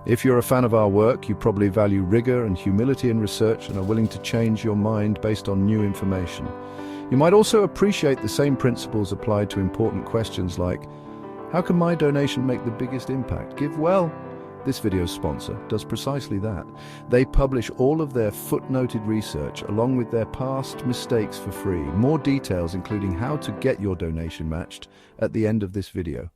If you're a fan of our work, you probably value rigor and humility in research and are willing to change your mind based on new information. You might also appreciate the same principles applied to important questions like, how can my donation make the biggest impact? Give well. This video's sponsor does precisely that. They publish all of their footnoted research along with their past mistakes for free. More details, including how to get your donation matched, at the end of this video.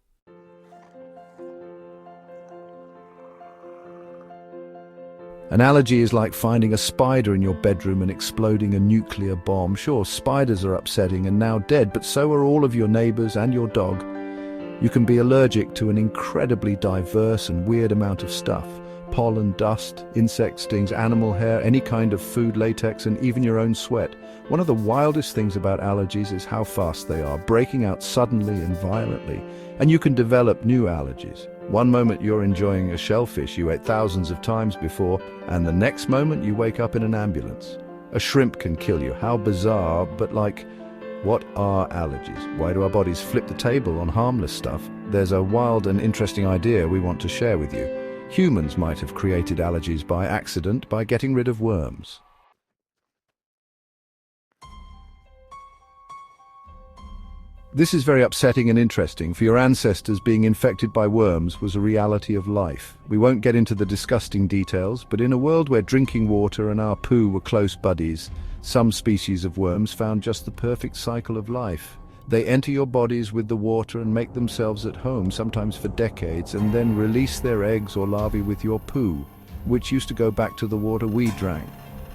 An allergy is like finding a spider in your bedroom and exploding a nuclear bomb. Sure, spiders are upsetting and now dead, but so are all of your neighbors and your dog. You can be allergic to an incredibly diverse and weird amount of stuff. Pollen, dust, insect stings, animal hair, any kind of food, latex, and even your own sweat. One of the wildest things about allergies is how fast they are, breaking out suddenly and violently. And you can develop new allergies. One moment you're enjoying a shellfish you ate thousands of times before, and the next moment you wake up in an ambulance. A shrimp can kill you. How bizarre, but what are allergies? Why do our bodies flip the table on harmless stuff? There's a wild and interesting idea we want to share with you. Humans might have created allergies by accident by getting rid of worms. This is very upsetting and interesting. For your ancestors, being infected by worms was a reality of life. We won't get into the disgusting details, but in a world where drinking water and our poo were close buddies, some species of worms found just the perfect cycle of life. They enter your bodies with the water and make themselves at home, sometimes for decades, and then release their eggs or larvae with your poo, which used to go back to the water we drank.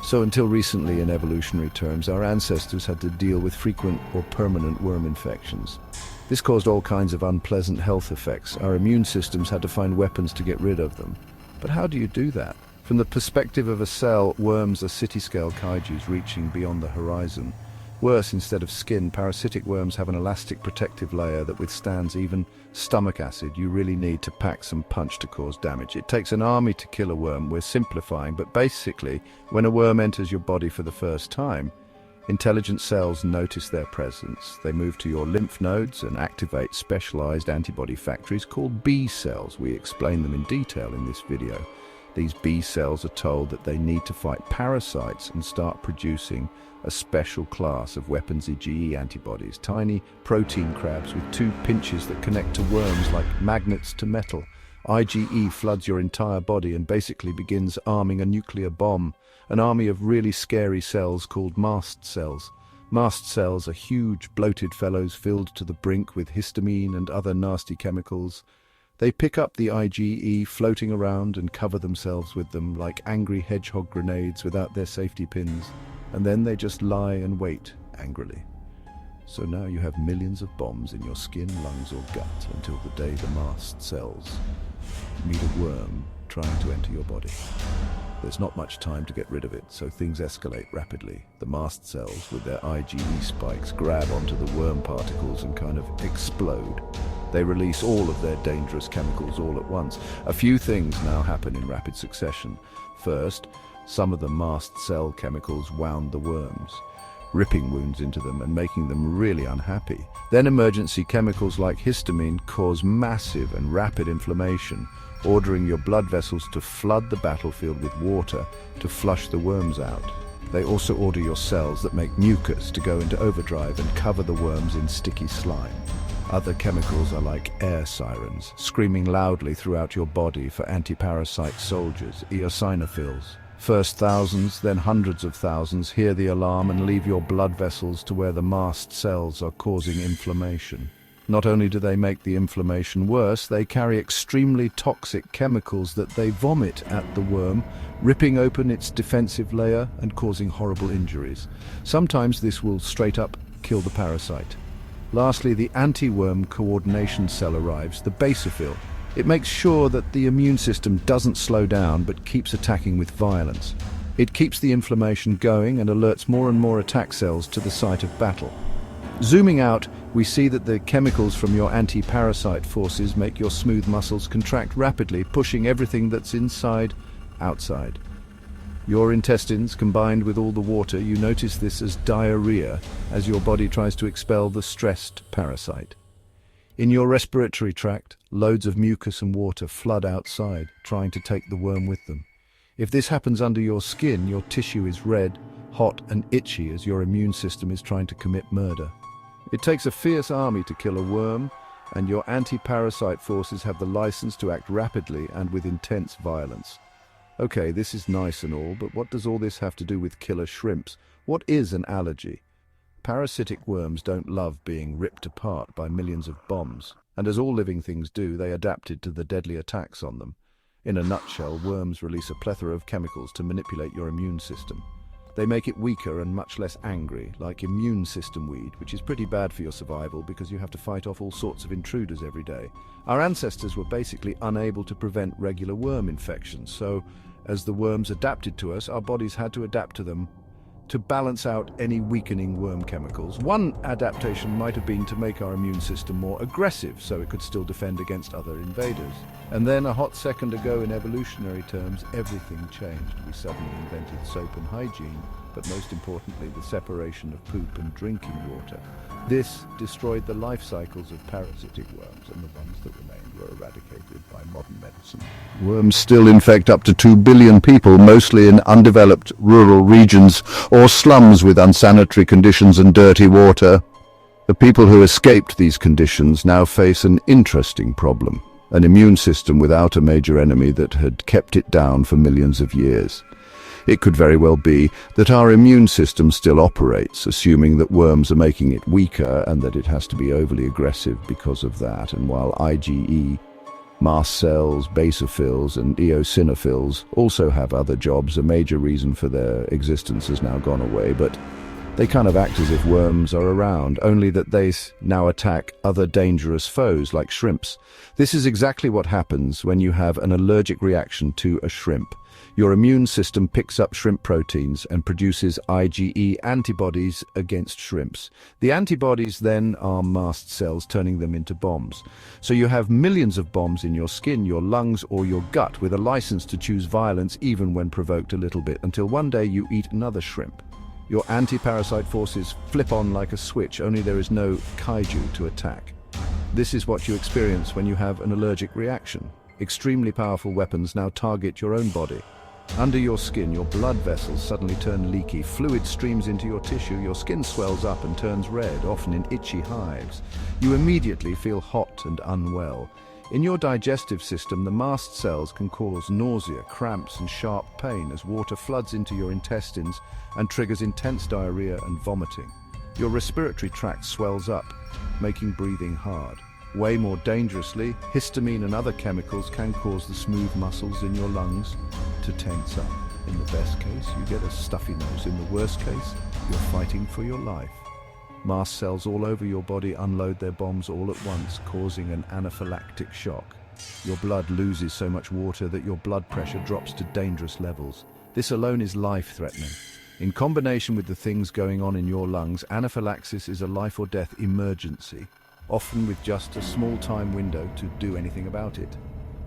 So until recently, in evolutionary terms, our ancestors had to deal with frequent or permanent worm infections. This caused all kinds of unpleasant health effects. Our immune systems had to find weapons to get rid of them. But how do you do that? From the perspective of a cell, worms are city-scale kaijus reaching beyond the horizon. Worse, instead of skin, parasitic worms have an elastic protective layer that withstands even stomach acid. You really need to pack some punch to cause damage. It takes an army to kill a worm. We're simplifying, but basically, when a worm enters your body for the first time, intelligent cells notice their presence. They move to your lymph nodes and activate specialized antibody factories called B cells. We explain them in detail in this video. These B cells are told that they need to fight parasites and start producing a special class of weapons, IgE antibodies, tiny protein crabs with two pinches that connect to worms like magnets to metal. IgE floods your entire body and basically begins arming a nuclear bomb, an army of really scary cells called mast cells. Mast cells are huge, bloated fellows filled to the brink with histamine and other nasty chemicals. They pick up the IgE floating around and cover themselves with them like angry hedgehog grenades without their safety pins. And then they just lie and wait angrily. So now you have millions of bombs in your skin, lungs or gut until the day the mast cells meet a worm trying to enter your body. There's not much time to get rid of it, so things escalate rapidly. The mast cells, with their IgE spikes, grab onto the worm particles and kind of explode. They release all of their dangerous chemicals all at once. A few things now happen in rapid succession. First, some of the mast cell chemicals wound the worms, ripping wounds into them and making them really unhappy. Then emergency chemicals like histamine cause massive and rapid inflammation, ordering your blood vessels to flood the battlefield with water to flush the worms out. They also order your cells that make mucus to go into overdrive and cover the worms in sticky slime. Other chemicals are like air sirens, screaming loudly throughout your body for anti-parasite soldiers, eosinophils. First thousands, then hundreds of thousands hear the alarm and leave your blood vessels to where the mast cells are causing inflammation. Not only do they make the inflammation worse, they carry extremely toxic chemicals that they vomit at the worm, ripping open its defensive layer and causing horrible injuries. Sometimes this will straight up kill the parasite. Lastly, the anti-worm coordination cell arrives, the basophil. It makes sure that the immune system doesn't slow down but keeps attacking with violence. It keeps the inflammation going and alerts more and more attack cells to the site of battle. Zooming out, we see that the chemicals from your anti-parasite forces make your smooth muscles contract rapidly, pushing everything that's inside outside. Your intestines combined with all the water, you notice this as diarrhea as your body tries to expel the stressed parasite. In your respiratory tract, loads of mucus and water flood outside, trying to take the worm with them. If this happens under your skin, your tissue is red, hot and itchy as your immune system is trying to commit murder. It takes a fierce army to kill a worm, and your anti-parasite forces have the license to act rapidly and with intense violence. Okay, this is nice and all, but what does all this have to do with killer shrimps? What is an allergy? Parasitic worms don't love being ripped apart by millions of bombs, and as all living things do, they adapted to the deadly attacks on them. In a nutshell, worms release a plethora of chemicals to manipulate your immune system. They make it weaker and much less angry, like immune system weed, which is pretty bad for your survival because you have to fight off all sorts of intruders every day. Our ancestors were basically unable to prevent regular worm infections, so as the worms adapted to us, our bodies had to adapt to them to balance out any weakening worm chemicals. One adaptation might have been to make our immune system more aggressive so it could still defend against other invaders. And then a hot second ago, in evolutionary terms, everything changed. We suddenly invented soap and hygiene, but most importantly, the separation of poop and drinking water. This destroyed the life cycles of parasitic worms, and the ones that remained were eradicated by modern medicine. Worms still infect up to 2 billion people, mostly in undeveloped rural regions or slums with unsanitary conditions and dirty water. The people who escaped these conditions now face an interesting problem: an immune system without a major enemy that had kept it down for millions of years. It could very well be that our immune system still operates, assuming that worms are making it weaker and that it has to be overly aggressive because of that. And while IgE, mast cells, basophils and eosinophils also have other jobs, a major reason for their existence has now gone away, but they kind of act as if worms are around, only that they now attack other dangerous foes like shrimps. This is exactly what happens when you have an allergic reaction to a shrimp. Your immune system picks up shrimp proteins and produces IgE antibodies against shrimps. The antibodies then arm mast cells, turning them into bombs. So you have millions of bombs in your skin, your lungs, or your gut, with a license to choose violence even when provoked a little bit, until one day you eat another shrimp. Your anti-parasite forces flip on like a switch, only there is no kaiju to attack. This is what you experience when you have an allergic reaction. Extremely powerful weapons now target your own body. Under your skin, your blood vessels suddenly turn leaky, fluid streams into your tissue, your skin swells up and turns red, often in itchy hives. You immediately feel hot and unwell. In your digestive system, the mast cells can cause nausea, cramps and sharp pain as water floods into your intestines and triggers intense diarrhea and vomiting. Your respiratory tract swells up, making breathing hard. Way more dangerously, histamine and other chemicals can cause the smooth muscles in your lungs to tense up. In the best case, you get a stuffy nose. In the worst case, you're fighting for your life. Mast cells all over your body unload their bombs all at once, causing an anaphylactic shock. Your blood loses so much water that your blood pressure drops to dangerous levels. This alone is life-threatening. In combination with the things going on in your lungs, anaphylaxis is a life or death emergency, often with just a small time window to do anything about it.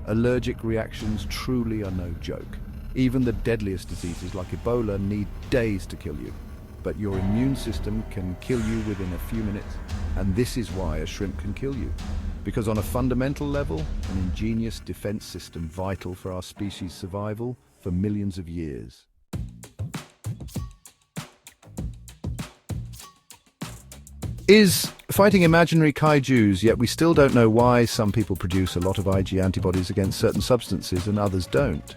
Allergic reactions truly are no joke. Even the deadliest diseases like Ebola need days to kill you. But your immune system can kill you within a few minutes. And this is why a shrimp can kill you. Because on a fundamental level, an ingenious defense system vital for our species' survival for millions of years. Is fighting imaginary kaijus, yet we still don't know why some people produce a lot of Ig antibodies against certain substances and others don't.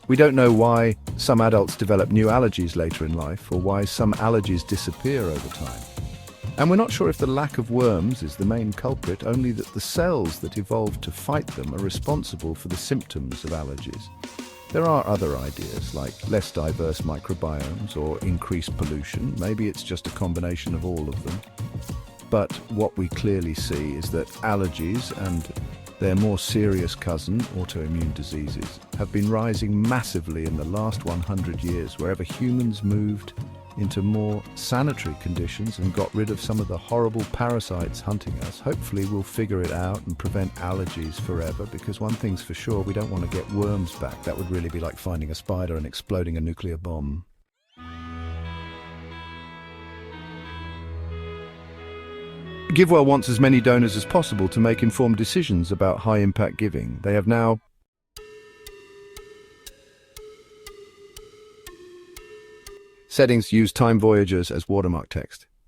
We don't know why some adults develop new allergies later in life, or why some allergies disappear over time. And we're not sure if the lack of worms is the main culprit, only that the cells that evolved to fight them are responsible for the symptoms of allergies. There are other ideas, like less diverse microbiomes or increased pollution. Maybe it's just a combination of all of them. But what we clearly see is that allergies and their more serious cousin, autoimmune diseases, have been rising massively in the last 100 years, wherever humans moved into more sanitary conditions and got rid of some of the horrible parasites hunting us. Hopefully we'll figure it out and prevent allergies forever, because one thing's for sure, we don't want to get worms back. That would really be like finding a spider and exploding a nuclear bomb. GiveWell wants as many donors as possible to make informed decisions about high-impact giving. They have now settings use Time Voyagers as watermark text.